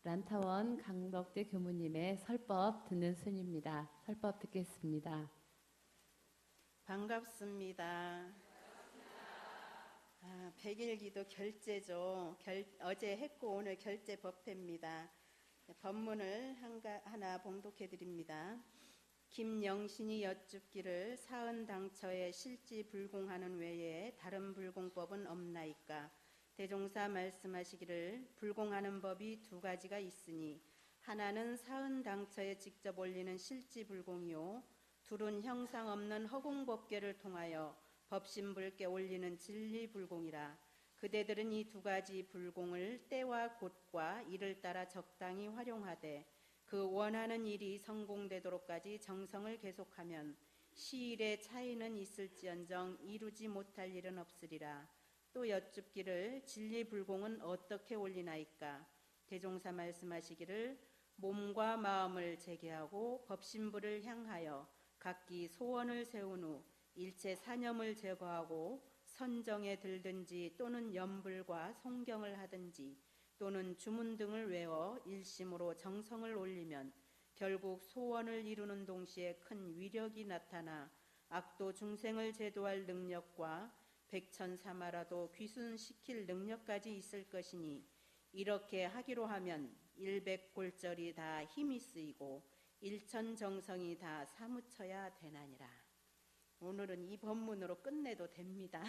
란타원 강덕대 교무님의 설법 듣는 순입니다. 설법 듣겠습니다. 반갑습니다. 백일기도 결제죠. 어제 했고 오늘 결제 법회입니다. 법문을 하나 봉독해 드립니다. 김영신이 여쭙기를 사은당처에 실지불공하는 외에 다른 불공법은 없나이까? 대종사 말씀하시기를 불공하는 법이 두 가지가 있으니 하나는 사은당처에 직접 올리는 실지불공이요 둘은 형상 없는 허공법계를 통하여 법신불께 올리는 진리불공이라. 그대들은 이 두 가지 불공을 때와 곳과 일을 따라 적당히 활용하되 그 원하는 일이 성공되도록까지 정성을 계속하면 시일의 차이는 있을지언정 이루지 못할 일은 없으리라. 또 여쭙기를 진리불공은 어떻게 올리나이까? 대종사 말씀하시기를 몸과 마음을 재개하고 법신부를 향하여 각기 소원을 세운 후 일체 사념을 제거하고 선정에 들든지 또는 염불과 송경을 하든지 또는 주문 등을 외워 일심으로 정성을 올리면 결국 소원을 이루는 동시에 큰 위력이 나타나 악도 중생을 제도할 능력과 백천사마라도 귀순시킬 능력까지 있을 것이니 이렇게 하기로 하면 일백골절이 다 힘이 쓰이고 일천정성이 다 사무쳐야 되나니라. 오늘은 이 법문으로 끝내도 됩니다.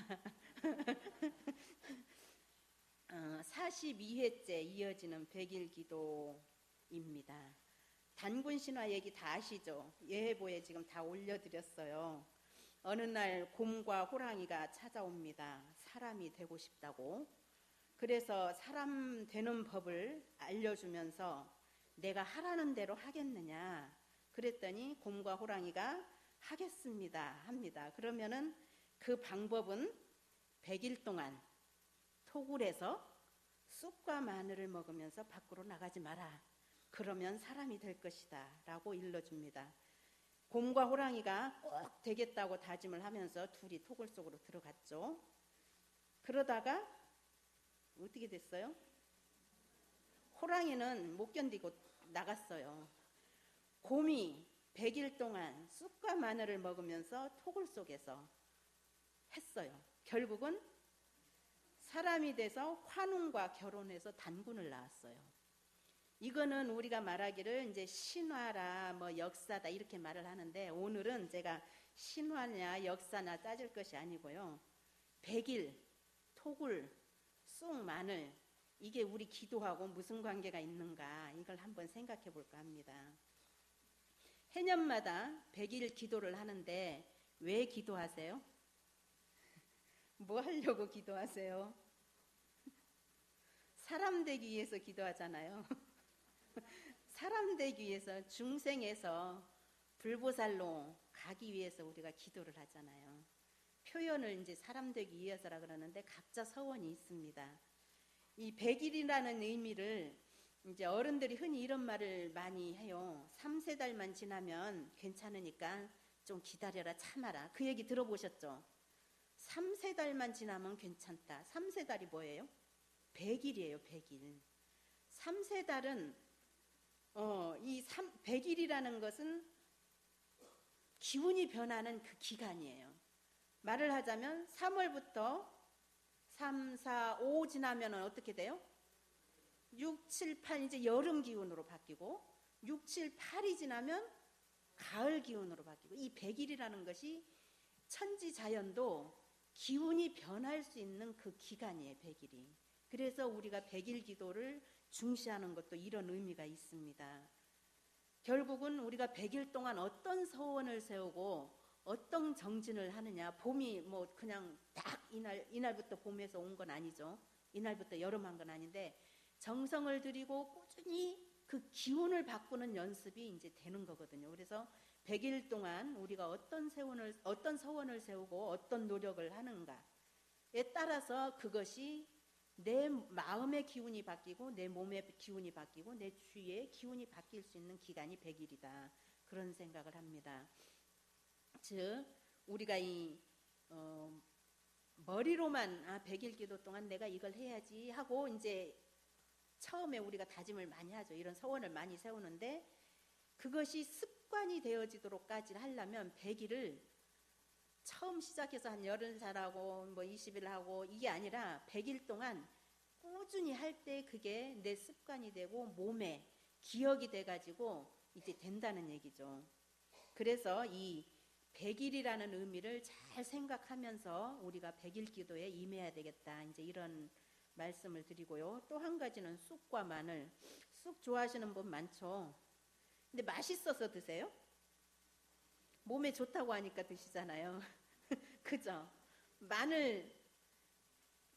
42회째 이어지는 백일기도입니다. 단군신화 얘기 다 아시죠? 예해보에 지금 다 올려드렸어요. 어느 날 곰과 호랑이가 찾아옵니다. 사람이 되고 싶다고. 그래서 사람 되는 법을 알려주면서 내가 하라는 대로 하겠느냐 그랬더니 곰과 호랑이가 하겠습니다 합니다. 그러면은 그 방법은 100일 동안 토굴에서 쑥과 마늘을 먹으면서 밖으로 나가지 마라. 그러면 사람이 될 것이다 라고 일러줍니다. 곰과 호랑이가 꼭 되겠다고 다짐을 하면서 둘이 토굴 속으로 들어갔죠. 그러다가 어떻게 됐어요? 호랑이는 못 견디고 나갔어요. 곰이 100일 동안 쑥과 마늘을 먹으면서 토굴 속에서 했어요. 결국은 사람이 돼서 환웅과 결혼해서 단군을 낳았어요. 이거는 우리가 말하기를 이제 신화라 뭐 역사다 이렇게 말을 하는데 오늘은 제가 신화냐 역사나 따질 것이 아니고요. 100일 토굴 쑥 마늘 이게 우리 기도하고 무슨 관계가 있는가 이걸 한번 생각해 볼까 합니다. 해년마다 100일 기도를 하는데 왜 기도하세요? 뭐 하려고 기도하세요? 사람 되기 위해서 기도하잖아요. 사람 되기 위해서 중생에서 불보살로 가기 위해서 우리가 기도를 하잖아요. 표현을 이제 사람 되기 위해서라 그러는데 각자 서원이 있습니다. 이 100일이라는 의미를 이제 어른들이 흔히 이런 말을 많이 해요. 3-4달만 지나면 괜찮으니까 좀 기다려라 참아라. 그 얘기 들어보셨죠? 3-4달만 지나면 괜찮다. 3-4달이 뭐예요? 100일이에요. 100일. 3-4달은 이 100일이라는 것은 기운이 변하는 그 기간이에요. 말을 하자면 3월부터 3, 4, 5 지나면 어떻게 돼요? 6, 7, 8 이제 여름 기운으로 바뀌고 6, 7, 8이 지나면 가을 기운으로 바뀌고 이 100일이라는 것이 천지자연도 기운이 변할 수 있는 그 기간이에요. 100일이. 그래서 우리가 100일 기도를 중시하는 것도 이런 의미가 있습니다. 결국은 우리가 100일 동안 어떤 서원을 세우고 어떤 정진을 하느냐. 봄이 뭐 그냥 딱 이날부터 봄에서 온 건 아니죠. 이날부터 여름한 건 아닌데 정성을 들이고 꾸준히 그 기운을 바꾸는 연습이 이제 되는 거거든요. 그래서 100일 동안 우리가 어떤 서원을 세우고 어떤 노력을 하는가에 따라서 그것이 내 마음의 기운이 바뀌고 내 몸의 기운이 바뀌고 내 주위의 기운이 바뀔 수 있는 기간이 100일이다. 그런 생각을 합니다. 즉 우리가 이 머리로만 100일 기도 동안 내가 이걸 해야지 하고 이제 처음에 우리가 다짐을 많이 하죠. 이런 서원을 많이 세우는데 그것이 습관이 되어지도록까지 하려면 100일을 처음 시작해서 한 10살 하고 뭐 20일 하고 이게 아니라 100일 동안 꾸준히 할 때 그게 내 습관이 되고 몸에 기억이 돼가지고 이제 된다는 얘기죠. 그래서 이 100일이라는 의미를 잘 생각하면서 우리가 100일 기도에 임해야 되겠다. 이제 이런 말씀을 드리고요. 또 한 가지는 쑥과 마늘. 쑥 좋아하시는 분 많죠. 근데 맛있어서 드세요? 몸에 좋다고 하니까 드시잖아요. 그죠? 마늘,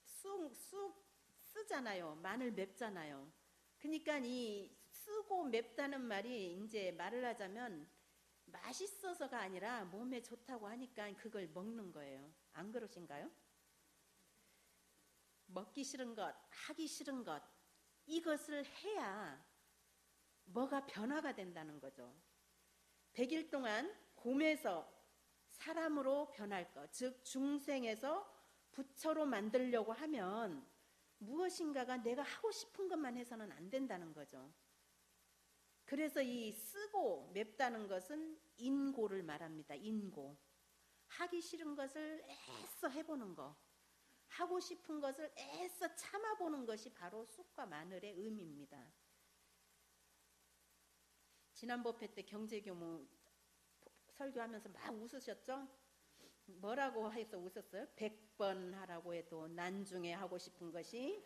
쑥 쓰잖아요. 마늘 맵잖아요. 그러니까 이 쓰고 맵다는 말이 이제 말을 하자면 맛있어서가 아니라 몸에 좋다고 하니까 그걸 먹는 거예요. 안 그러신가요? 먹기 싫은 것, 하기 싫은 것, 이것을 해야 뭐가 변화가 된다는 거죠. 100일 동안 곰에서 사람으로 변할 것, 즉 중생에서 부처로 만들려고 하면 무엇인가가 내가 하고 싶은 것만 해서는 안 된다는 거죠. 그래서 이 쓰고 맵다는 것은 인고를 말합니다. 인고. 하기 싫은 것을 애써 해보는 거, 하고 싶은 것을 애써 참아보는 것이 바로 쑥과 마늘의 의미입니다. 지난 법회 때 경제교무 설교하면서 막 웃으셨죠? 뭐라고 해서 웃었어요? 100번 하라고 해도 난중에 하고 싶은 것이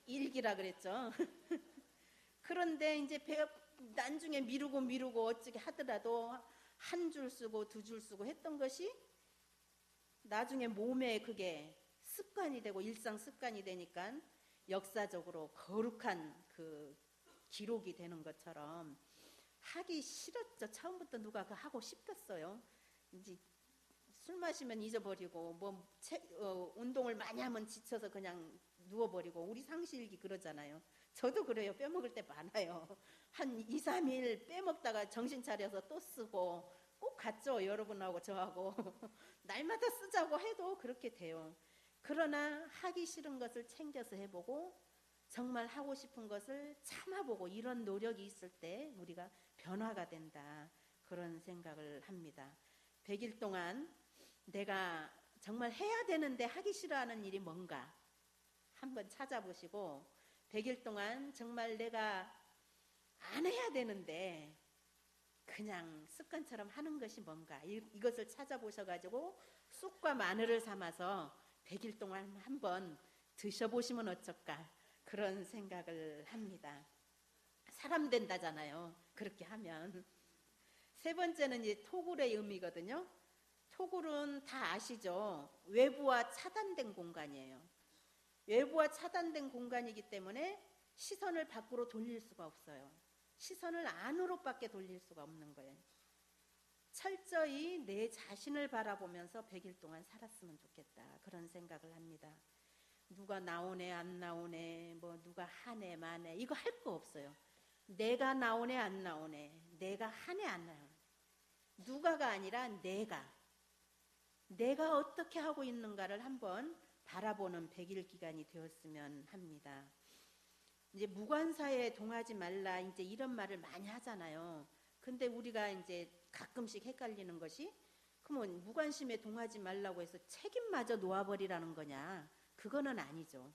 일기라 그랬죠. 그런데 이제 난중에 미루고 어찌게 하더라도 한 줄 쓰고 2줄 쓰고 했던 것이 나중에 몸에 그게 습관이 되고 일상 습관이 되니까 역사적으로 거룩한 그 기록이 되는 것처럼 하기 싫었죠. 처음부터 누가 그 하고 싶었어요. 이제 술 마시면 잊어버리고 운동을 많이 하면 지쳐서 그냥 누워버리고 우리 상실기 그러잖아요. 저도 그래요. 빼먹을 때 많아요. 한 2, 3일 빼먹다가 정신 차려서 또 쓰고 꼭 같죠. 여러분하고 저하고. 날마다 쓰자고 해도 그렇게 돼요. 그러나 하기 싫은 것을 챙겨서 해보고 정말 하고 싶은 것을 참아보고 이런 노력이 있을 때 우리가 변화가 된다. 그런 생각을 합니다. 100일 동안 내가 정말 해야 되는데 하기 싫어하는 일이 뭔가 한번 찾아보시고 100일 동안 정말 내가 안 해야 되는데 그냥 습관처럼 하는 것이 뭔가 이것을 찾아보셔가지고 쑥과 마늘을 삼아서 100일 동안 한번 드셔보시면 어쩔까 그런 생각을 합니다. 사람 된다잖아요. 그렇게 하면. 세 번째는 이제 토굴의 의미거든요. 토굴은 다 아시죠? 외부와 차단된 공간이에요. 외부와 차단된 공간이기 때문에 시선을 밖으로 돌릴 수가 없어요. 시선을 안으로밖에 돌릴 수가 없는 거예요. 철저히 내 자신을 바라보면서 100일 동안 살았으면 좋겠다. 그런 생각을 합니다. 누가 나오네 안 나오네 뭐 누가 하네 마네 이거 할 거 없어요. 내가 나오네 안 나오네 내가 하네 안 나오네 누가가 아니라 내가 어떻게 하고 있는가를 한번 바라보는 100일 기간이 되었으면 합니다. 이제 무관사에 동하지 말라 이제 이런 말을 많이 하잖아요. 근데 우리가 이제 가끔씩 헷갈리는 것이 그러면 무관심에 동하지 말라고 해서 책임마저 놓아버리라는 거냐? 그거는 아니죠.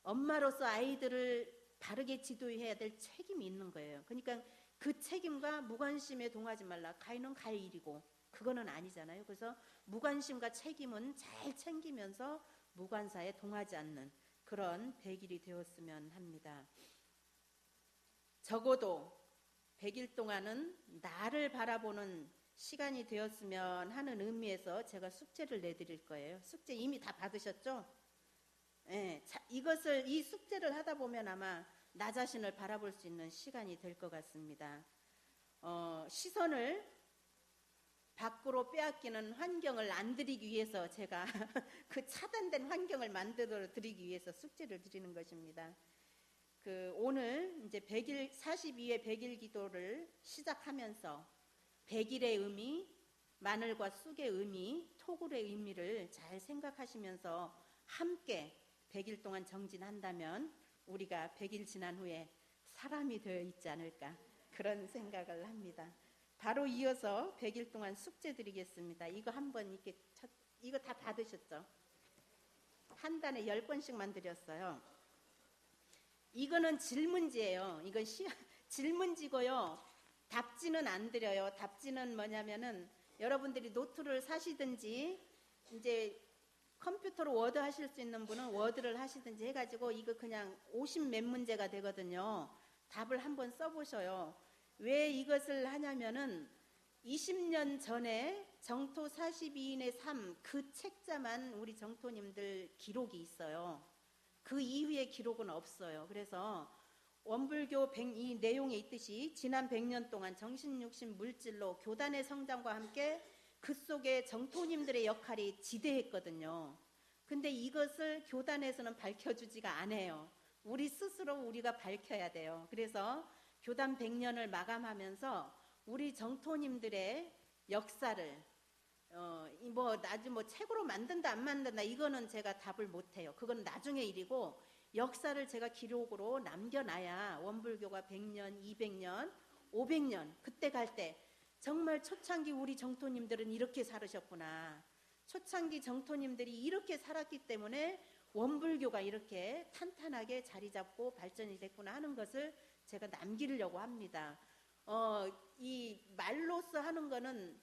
엄마로서 아이들을 바르게 지도해야 될 책임이 있는 거예요. 그러니까 그 책임과 무관심에 동하지 말라. 가인은 가의 일이고 그거는 아니잖아요. 그래서 무관심과 책임은 잘 챙기면서 무관사에 동하지 않는 그런 100일이 되었으면 합니다. 적어도 100일 동안은 나를 바라보는 시간이 되었으면 하는 의미에서 제가 숙제를 내드릴 거예요. 숙제 이미 다 받으셨죠? 네, 이 숙제를 하다 보면 아마 나 자신을 바라볼 수 있는 시간이 될 것 같습니다. 시선을 밖으로 빼앗기는 환경을 안 드리기 위해서 제가 그 차단된 환경을 만들어 드리기 위해서 숙제를 드리는 것입니다. 오늘 이제 42회 100일 기도를 시작하면서 100일의 의미, 마늘과 쑥의 의미, 토굴의 의미를 잘 생각하시면서 함께 100일 동안 정진한다면 우리가 100일 지난 후에 사람이 되어 있지 않을까 그런 생각을 합니다. 바로 이어서 100일 동안 숙제 드리겠습니다. 이거 한번 이거 다 받으셨죠? 한 달에 10번씩만 드렸어요. 이거는 질문지예요. 이건 질문지고요. 답지는 안 드려요. 답지는 뭐냐면은 여러분들이 노트를 사시든지 이제 컴퓨터로 워드 하실 수 있는 분은 워드를 하시든지 해가지고 이거 그냥 50 몇 문제가 되거든요. 답을 한번 써보셔요. 왜 이것을 하냐면은 20년 전에 정토 42인의 삶 그 책자만 우리 정토님들 기록이 있어요. 그 이후의 기록은 없어요. 그래서 원불교 이 내용에 있듯이 지난 100년 동안 정신육신 물질로 교단의 성장과 함께 그 속에 정토님들의 역할이 지대했거든요. 근데 이것을 교단에서는 밝혀주지가 않아요. 우리 스스로 우리가 밝혀야 돼요. 그래서 교단 100년을 마감하면서 우리 정토님들의 역사를 책으로 만든다 안 만든다 이거는 제가 답을 못해요. 그건 나중의 일이고 역사를 제가 기록으로 남겨놔야 원불교가 100년, 200년, 500년 그때 갈 때 정말 초창기 우리 정토님들은 이렇게 살으셨구나. 초창기 정토님들이 이렇게 살았기 때문에 원불교가 이렇게 탄탄하게 자리 잡고 발전이 됐구나 하는 것을 제가 남기려고 합니다. 이 말로써 하는 거는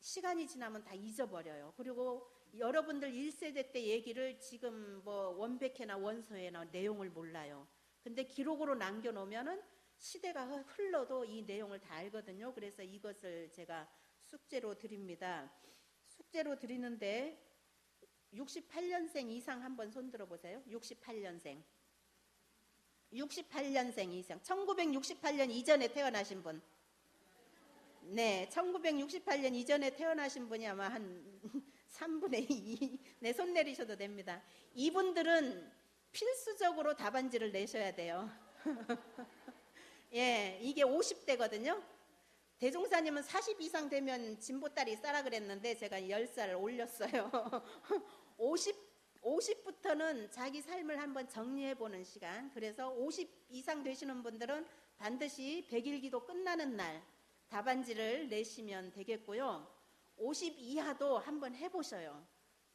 시간이 지나면 다 잊어버려요. 그리고 여러분들 1세대 때 얘기를 지금 뭐 원백회나 원서회나 내용을 몰라요. 근데 기록으로 남겨놓으면은 시대가 흘러도 이 내용을 다 알거든요. 그래서 이것을 제가 숙제로 드립니다. 숙제로 드리는데 68년생 이상 한번 손들어 보세요. 68년생. 68년생 이상. 1968년 이전에 태어나신 분. 네, 1968년 이전에 태어나신 분이 아마 한 3분의 2. 네, 손 내리셔도 됩니다. 이분들은 필수적으로 답안지를 내셔야 돼요. 예, 이게 50대거든요. 대종사님은 40 이상 되면 진보딸이 싸라 그랬는데 제가 10살 올렸어요. 50부터는 자기 삶을 한번 정리해보는 시간. 그래서 50 이상 되시는 분들은 반드시 100일 기도 끝나는 날 답안지를 내시면 되겠고요. 50 이하도 한번 해보셔요.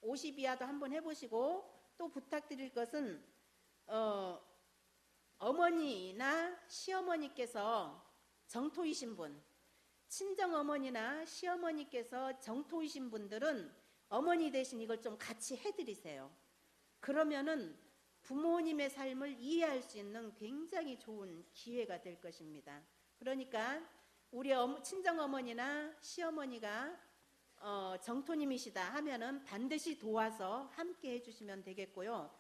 50 이하도 한번 해보시고 또 부탁드릴 것은 어머니나 시어머니께서 정토이신 분, 친정어머니나 시어머니께서 정토이신 분들은 어머니 대신 이걸 좀 같이 해드리세요. 그러면은 부모님의 삶을 이해할 수 있는 굉장히 좋은 기회가 될 것입니다. 그러니까 우리 친정어머니나 시어머니가 정토님이시다 하면은 반드시 도와서 함께 해주시면 되겠고요.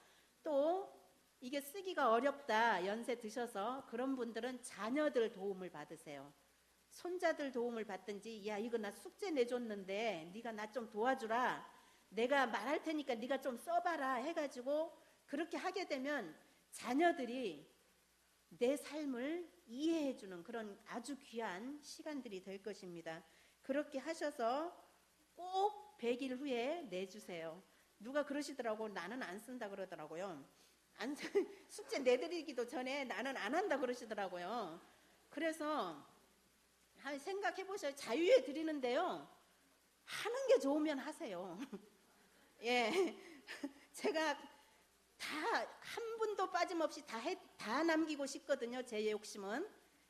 또 이게 쓰기가 어렵다 연세 드셔서 그런 분들은 자녀들 도움을 받으세요. 손자들 도움을 받든지 야 이거 나 숙제 내줬는데 네가 나 좀 도와주라. 내가 말할 테니까 네가 좀 써봐라 해가지고 그렇게 하게 되면 자녀들이 내 삶을 이해해주는 그런 아주 귀한 시간들이 될 것입니다. 그렇게 하셔서 꼭 100일 후에 내주세요. 누가 그러시더라고. 나는 안 쓴다 그러더라고요. 숙제 내드리기도 전에 나는 안 한다 그러시더라고요. 그래서 생각해 보셔요. 자유에 드리는데요. 하는 게 좋으면 하세요. 예, 제가 다 한 분도 빠짐없이 다 남기고 싶거든요. 제 욕심은.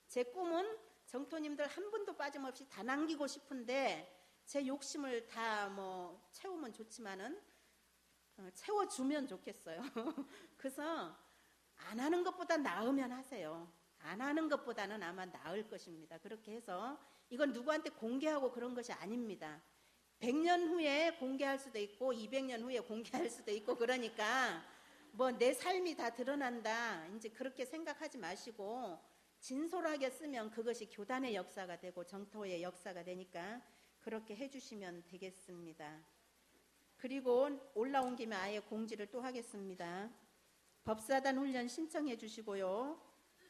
제 꿈은 정토님들 한 분도 빠짐없이 다 남기고 싶은데 제 욕심을 다 채우면 좋지만은 채워주면 좋겠어요. 그래서 안 하는 것보다 나으면 하세요. 안 하는 것보다는 아마 나을 것입니다. 그렇게 해서 이건 누구한테 공개하고 그런 것이 아닙니다. 100년 후에 공개할 수도 있고 200년 후에 공개할 수도 있고 그러니까 내 삶이 다 드러난다 이제 그렇게 생각하지 마시고 진솔하게 쓰면 그것이 교단의 역사가 되고 정토의 역사가 되니까 그렇게 해주시면 되겠습니다. 그리고 올라온 김에 아예 공지를 또 하겠습니다. 법사단 훈련 신청해 주시고요.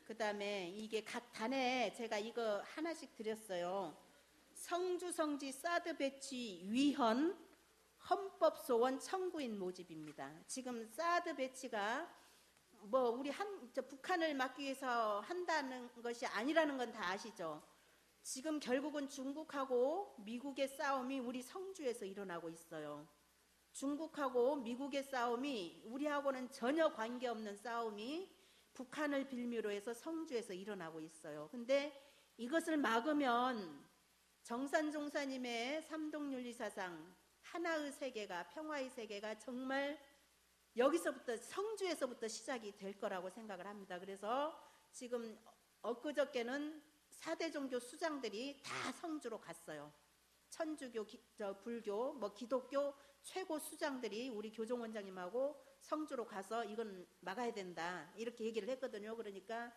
그 다음에 이게 각 단에 제가 이거 하나씩 드렸어요. 성주, 성지, 사드 배치, 위헌, 헌법 소원 청구인 모집입니다. 지금 사드 배치가 뭐 우리 북한을 막기 위해서 한다는 것이 아니라는 건 다 아시죠? 지금 결국은 중국하고 미국의 싸움이 우리 성주에서 일어나고 있어요. 중국하고 미국의 싸움이 우리하고는 전혀 관계없는 싸움이 북한을 빌미로 해서 성주에서 일어나고 있어요. 근데 이것을 막으면 정산종사님의 삼동윤리사상 하나의 세계가, 평화의 세계가 정말 여기서부터, 성주에서부터 시작이 될 거라고 생각을 합니다. 그래서 지금 엊그저께는 4대 종교 수장들이 다 성주로 갔어요. 천주교, 불교, 기독교 최고 수장들이 우리 교종원장님하고 성주로 가서 이건 막아야 된다 이렇게 얘기를 했거든요. 그러니까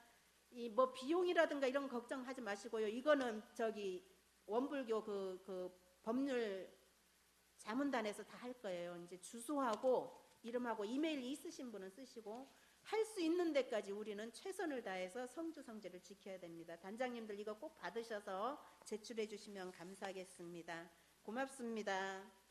이 비용이라든가 이런 거 걱정하지 마시고요. 이거는 원불교 그 법률 자문단에서 다 할 거예요. 이제 주소하고 이름하고 이메일 있으신 분은 쓰시고 할 수 있는 데까지 우리는 최선을 다해서 성주 성제를 지켜야 됩니다. 단장님들 이거 꼭 받으셔서 제출해 주시면 감사하겠습니다. 고맙습니다.